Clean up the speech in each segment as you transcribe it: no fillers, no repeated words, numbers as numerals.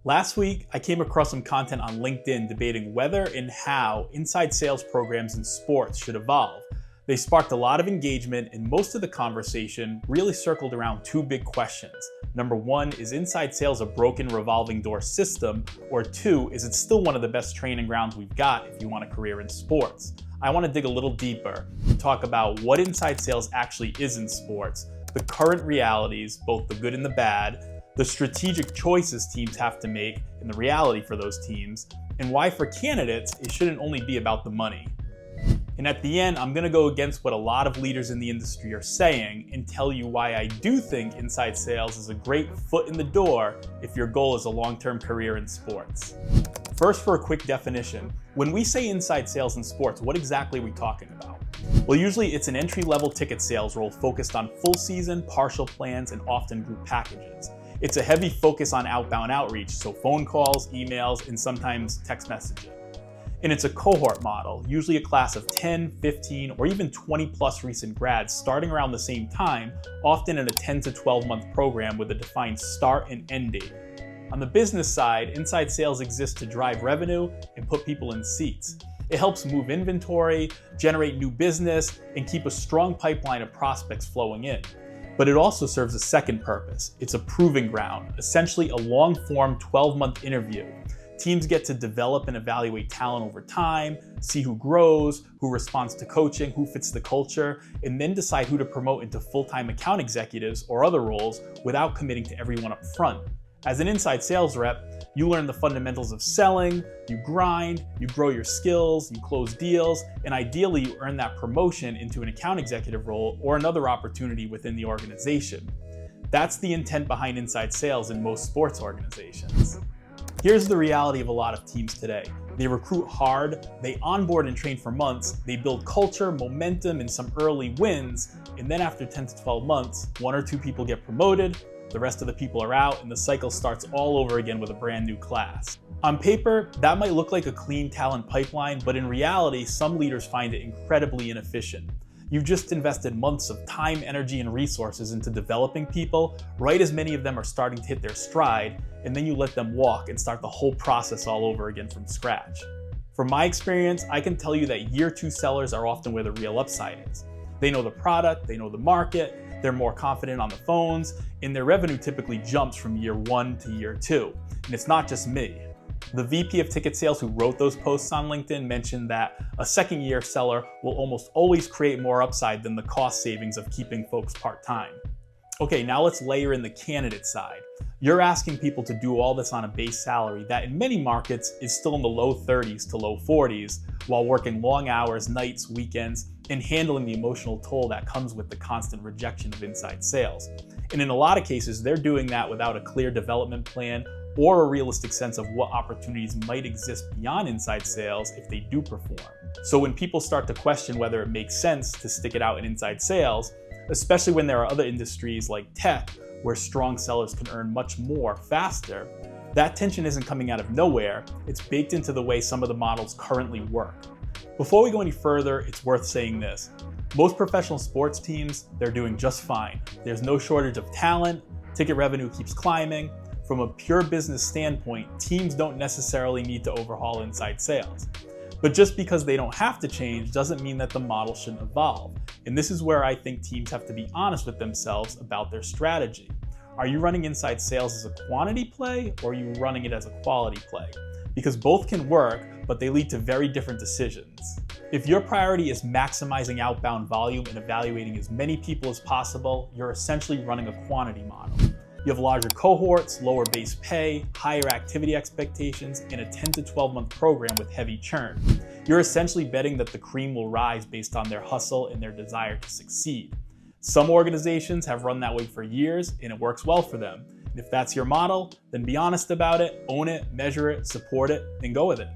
Last week, I came across some content on LinkedIn debating whether and how inside sales programs in sports should evolve. They sparked a lot of engagement, and most of the conversation really circled around two big questions. Number one, is inside sales a broken revolving door system? Or two, is it still one of the best training grounds we've got if you want a career in sports? I want to dig a little deeper and talk about what inside sales actually is in sports, the current realities, both the good and the bad, the strategic choices teams have to make and the reality for those teams, and why for candidates, it shouldn't only be about the money. And at the end, I'm gonna go against what a lot of leaders in the industry are saying and tell you why I do think inside sales is a great foot in the door if your goal is a long-term career in sports. First, for a quick definition, when we say inside sales in sports, what exactly are we talking about? Well, usually it's an entry-level ticket sales role focused on full season, partial plans, and often group packages. It's a heavy focus on outbound outreach, so phone calls, emails, and sometimes text messaging. And it's a cohort model, usually a class of 10, 15, or even 20 plus recent grads starting around the same time, often in a 10 to 12 month program with a defined start and end date. On the business side, inside sales exists to drive revenue and put people in seats. It helps move inventory, generate new business, and keep a strong pipeline of prospects flowing in. But it also serves a second purpose. It's a proving ground, essentially a long-form 12-month interview. Teams get to develop and evaluate talent over time, see who grows, who responds to coaching, who fits the culture, and then decide who to promote into full-time account executives or other roles without committing to everyone up front. As an inside sales rep, you learn the fundamentals of selling, you grind, you grow your skills, you close deals, and ideally you earn that promotion into an account executive role or another opportunity within the organization. That's the intent behind inside sales in most sports organizations. Here's the reality of a lot of teams today. They recruit hard, they onboard and train for months, they build culture, momentum, and some early wins, and then after 10 to 12 months, one or two people get promoted, the rest of the people are out, and the cycle starts all over again with a brand new class. On paper, that might look like a clean talent pipeline, but in reality, some leaders find it incredibly inefficient. You've just invested months of time, energy, and resources into developing people, right as many of them are starting to hit their stride, and then you let them walk and start the whole process all over again from scratch. From my experience, I can tell you that year two sellers are often where the real upside is. They know the product, they know the market, they're more confident on the phones, and their revenue typically jumps from year one to year two. And it's not just me. The VP of ticket sales who wrote those posts on LinkedIn mentioned that a second year seller will almost always create more upside than the cost savings of keeping folks part-time. Okay, now let's layer in the candidate side. You're asking people to do all this on a base salary that in many markets is still in the low 30s to low 40s while working long hours, nights, weekends, and handling the emotional toll that comes with the constant rejection of inside sales. And in a lot of cases, they're doing that without a clear development plan or a realistic sense of what opportunities might exist beyond inside sales if they do perform. So when people start to question whether it makes sense to stick it out in inside sales, especially when there are other industries like tech where strong sellers can earn much more faster, that tension isn't coming out of nowhere, it's baked into the way some of the models currently work. Before we go any further, it's worth saying this. Most professional sports teams, they're doing just fine. There's no shortage of talent, ticket revenue keeps climbing. From a pure business standpoint, teams don't necessarily need to overhaul inside sales. But just because they don't have to change doesn't mean that the model shouldn't evolve. And this is where I think teams have to be honest with themselves about their strategy. Are you running inside sales as a quantity play or are you running it as a quality play? Because both can work, but they lead to very different decisions. If your priority is maximizing outbound volume and evaluating as many people as possible, you're essentially running a quantity model. You have larger cohorts, lower base pay, higher activity expectations, and a 10 to 12 month program with heavy churn. You're essentially betting that the cream will rise based on their hustle and their desire to succeed. Some organizations have run that way for years and it works well for them. And if that's your model, then be honest about it, own it, measure it, support it, and go with it.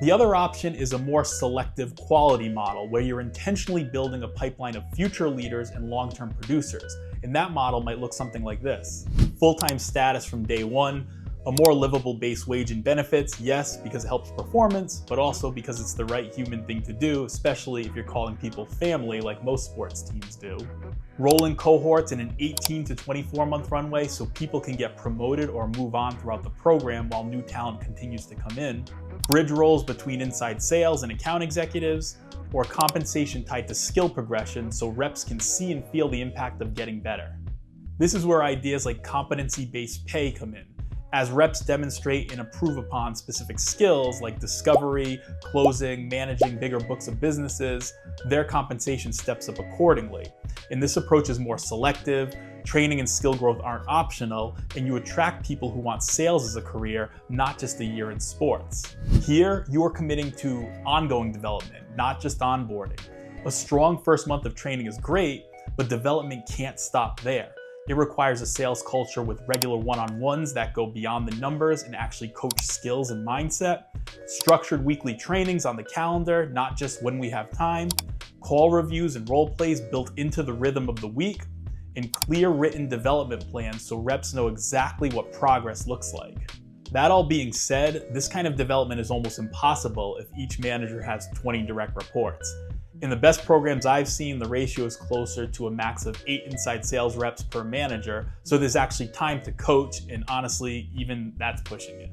The other option is a more selective quality model where you're intentionally building a pipeline of future leaders and long-term producers. And that model might look something like this. Full-time status from day one, A more livable base wage and benefits, yes, because it helps performance, but also because it's the right human thing to do, especially if you're calling people family like most sports teams do. Rolling cohorts in an 18 to 24 month runway so people can get promoted or move on throughout the program while new talent continues to come in. Bridge roles between inside sales and account executives, or compensation tied to skill progression so reps can see and feel the impact of getting better. This is where ideas like competency-based pay come in. As reps demonstrate and improve upon specific skills like discovery, closing, managing bigger books of businesses, their compensation steps up accordingly. And this approach is more selective, training and skill growth aren't optional, and you attract people who want sales as a career, not just a year in sports. Here, you are committing to ongoing development, not just onboarding. A strong first month of training is great, but development can't stop there. It requires a sales culture with regular one-on-ones that go beyond the numbers and actually coach skills and mindset, structured weekly trainings on the calendar, not just when we have time, call reviews and role plays built into the rhythm of the week, and clear written development plans so reps know exactly what progress looks like. That all being said, this kind of development is almost impossible if each manager has 20 direct reports. In the best programs I've seen, the ratio is closer to a max of 8 inside sales reps per manager, so there's actually time to coach, and honestly, even that's pushing it.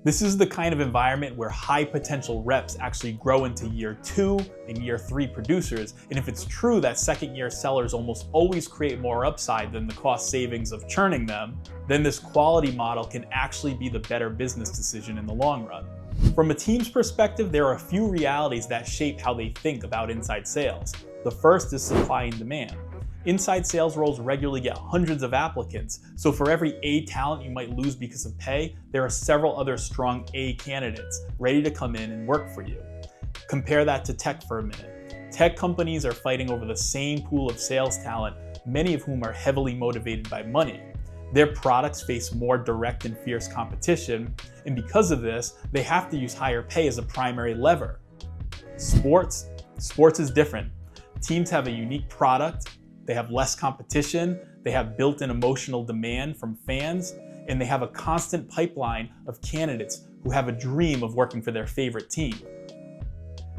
This is the kind of environment where high potential reps actually grow into year 2 and year 3 producers, and if it's true that second year sellers almost always create more upside than the cost savings of churning them, then this quality model can actually be the better business decision in the long run. From a team's perspective, there are a few realities that shape how they think about inside sales. The first is supply and demand. Inside sales roles regularly get hundreds of applicants, so for every A talent you might lose because of pay, there are several other strong A candidates ready to come in and work for you. Compare that to tech for a minute. Tech companies are fighting over the same pool of sales talent, many of whom are heavily motivated by money. Their products face more direct and fierce competition, and because of this, they have to use higher pay as a primary lever. Sports is different. Teams have a unique product, they have less competition, they have built-in emotional demand from fans, and they have a constant pipeline of candidates who have a dream of working for their favorite team.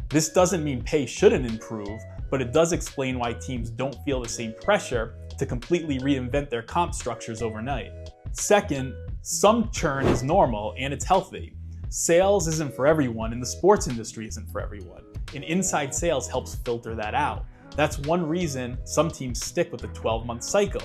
This doesn't mean pay shouldn't improve, but it does explain why teams don't feel the same pressure to completely reinvent their comp structures overnight. Second, some churn is normal and it's healthy. Sales isn't for everyone and the sports industry isn't for everyone, and inside sales helps filter that out. That's one reason some teams stick with the 12-month cycle.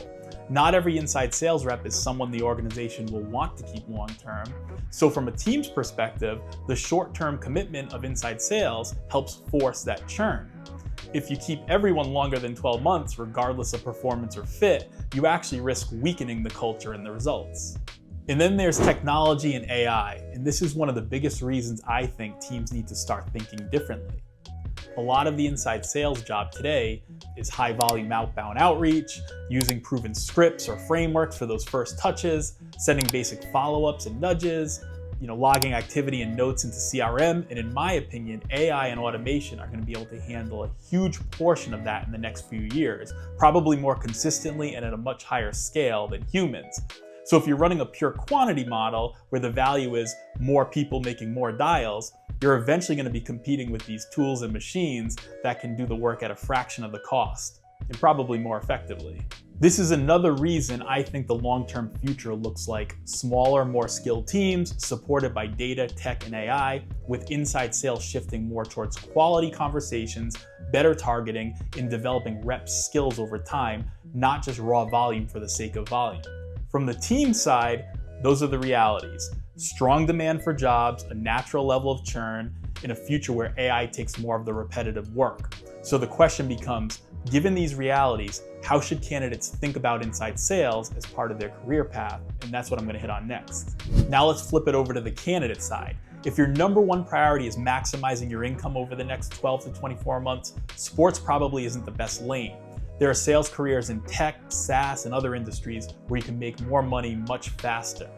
Not every inside sales rep is someone the organization will want to keep long-term. So from a team's perspective, the short-term commitment of inside sales helps force that churn. If you keep everyone longer than 12 months, regardless of performance or fit, you actually risk weakening the culture and the results. And then there's technology and AI, and this is one of the biggest reasons I think teams need to start thinking differently. A lot of the inside sales job today is high volume outbound outreach, using proven scripts or frameworks for those first touches, sending basic follow-ups and nudges, logging activity and notes into CRM. And in my opinion, AI and automation are going to be able to handle a huge portion of that in the next few years, probably more consistently and at a much higher scale than humans. So if you're running a pure quantity model where the value is more people making more dials, you're eventually going to be competing with these tools and machines that can do the work at a fraction of the cost, and probably more effectively. This is another reason I think the long-term future looks like smaller, more skilled teams supported by data, tech, and AI, with inside sales shifting more towards quality conversations, better targeting, and developing reps' skills over time, not just raw volume for the sake of volume. From the team side, those are the realities. Strong demand for jobs, a natural level of churn, in a future where AI takes more of the repetitive work. So the question becomes, given these realities, how should candidates think about inside sales as part of their career path? And that's what I'm going to hit on next. Now let's flip it over to the candidate side. If your number one priority is maximizing your income over the next 12 to 24 months, sports probably isn't the best lane. There are sales careers in tech, SaaS, and other industries where you can make more money much faster.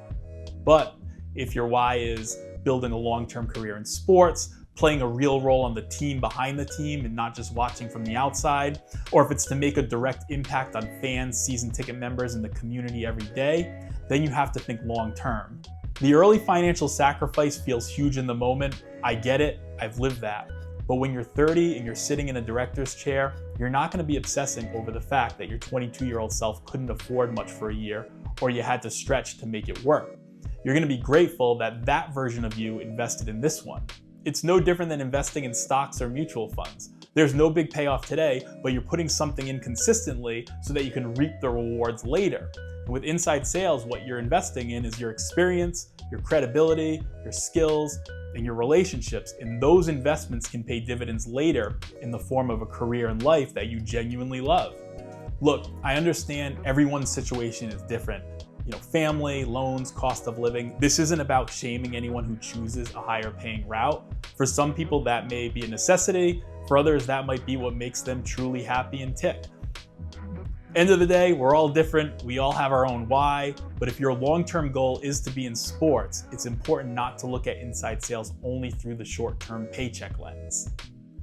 But if your why is building a long-term career in sports, playing a real role on the team behind the team and not just watching from the outside, or if it's to make a direct impact on fans, season ticket members, and the community every day, then you have to think long-term. The early financial sacrifice feels huge in the moment. I get it, I've lived that. But when you're 30 and you're sitting in a director's chair, you're not going to be obsessing over the fact that your 22-year-old self couldn't afford much for a year, or you had to stretch to make it work. You're going to be grateful that that version of you invested in this one. It's no different than investing in stocks or mutual funds. There's no big payoff today, but you're putting something in consistently so that you can reap the rewards later. And with inside sales, what you're investing in is your experience, your credibility, your skills, and your relationships. And those investments can pay dividends later in the form of a career and life that you genuinely love. Look, I understand everyone's situation is different. Family, loans, cost of living. This isn't about shaming anyone who chooses a higher paying route. For some people, that may be a necessity. For others, that might be what makes them truly happy and tick. End of the day, we're all different. We all have our own why. But if your long-term goal is to be in sports, it's important not to look at inside sales only through the short-term paycheck lens.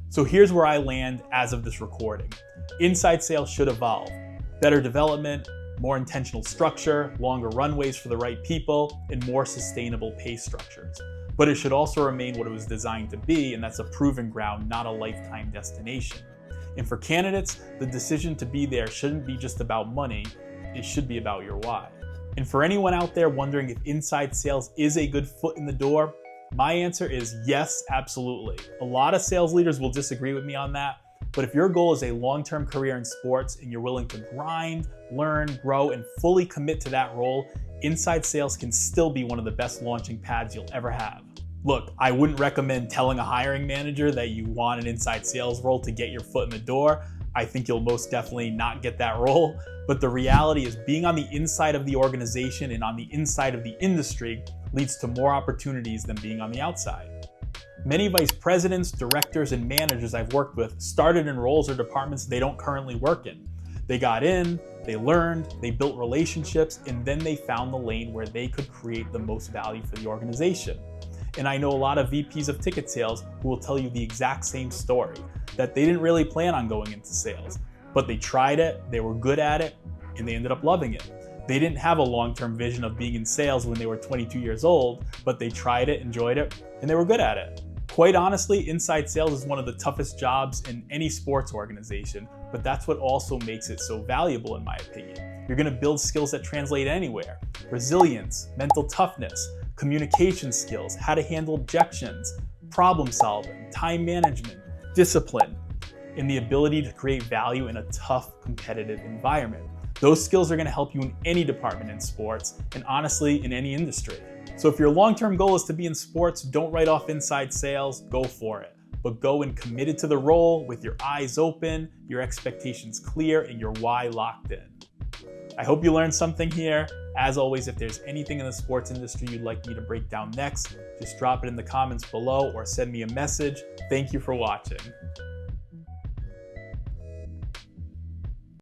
So here's where I land as of this recording. Inside sales should evolve. Better development, more intentional structure, longer runways for the right people, and more sustainable pay structures. But it should also remain what it was designed to be, and that's a proving ground, not a lifetime destination. And for candidates, the decision to be there shouldn't be just about money, it should be about your why. And for anyone out there wondering if inside sales is a good foot in the door, my answer is yes, absolutely. A lot of sales leaders will disagree with me on that, but if your goal is a long-term career in sports and you're willing to grind, learn, grow, and fully commit to that role, inside sales can still be one of the best launching pads you'll ever have. Look, I wouldn't recommend telling a hiring manager that you want an inside sales role to get your foot in the door. I think you'll most definitely not get that role. But the reality is being on the inside of the organization and on the inside of the industry leads to more opportunities than being on the outside. Many vice presidents, directors, and managers I've worked with started in roles or departments they don't currently work in. They got in, they learned, they built relationships, and then they found the lane where they could create the most value for the organization. And I know a lot of VPs of ticket sales who will tell you the exact same story, that they didn't really plan on going into sales, but they tried it, they were good at it, and they ended up loving it. They didn't have a long-term vision of being in sales when they were 22 years old, but they tried it, enjoyed it, and they were good at it. Quite honestly, inside sales is one of the toughest jobs in any sports organization, but that's what also makes it so valuable in my opinion. You're gonna build skills that translate anywhere. Resilience, mental toughness, communication skills, how to handle objections, problem solving, time management, discipline, and the ability to create value in a tough, competitive environment. Those skills are going to help you in any department in sports, and honestly, in any industry. So if your long-term goal is to be in sports, don't write off inside sales, go for it. But go and committed to the role with your eyes open, your expectations clear, and your why locked in. I hope you learned something here. As always, if there's anything in the sports industry you'd like me to break down next, just drop it in the comments below or send me a message. Thank you for watching.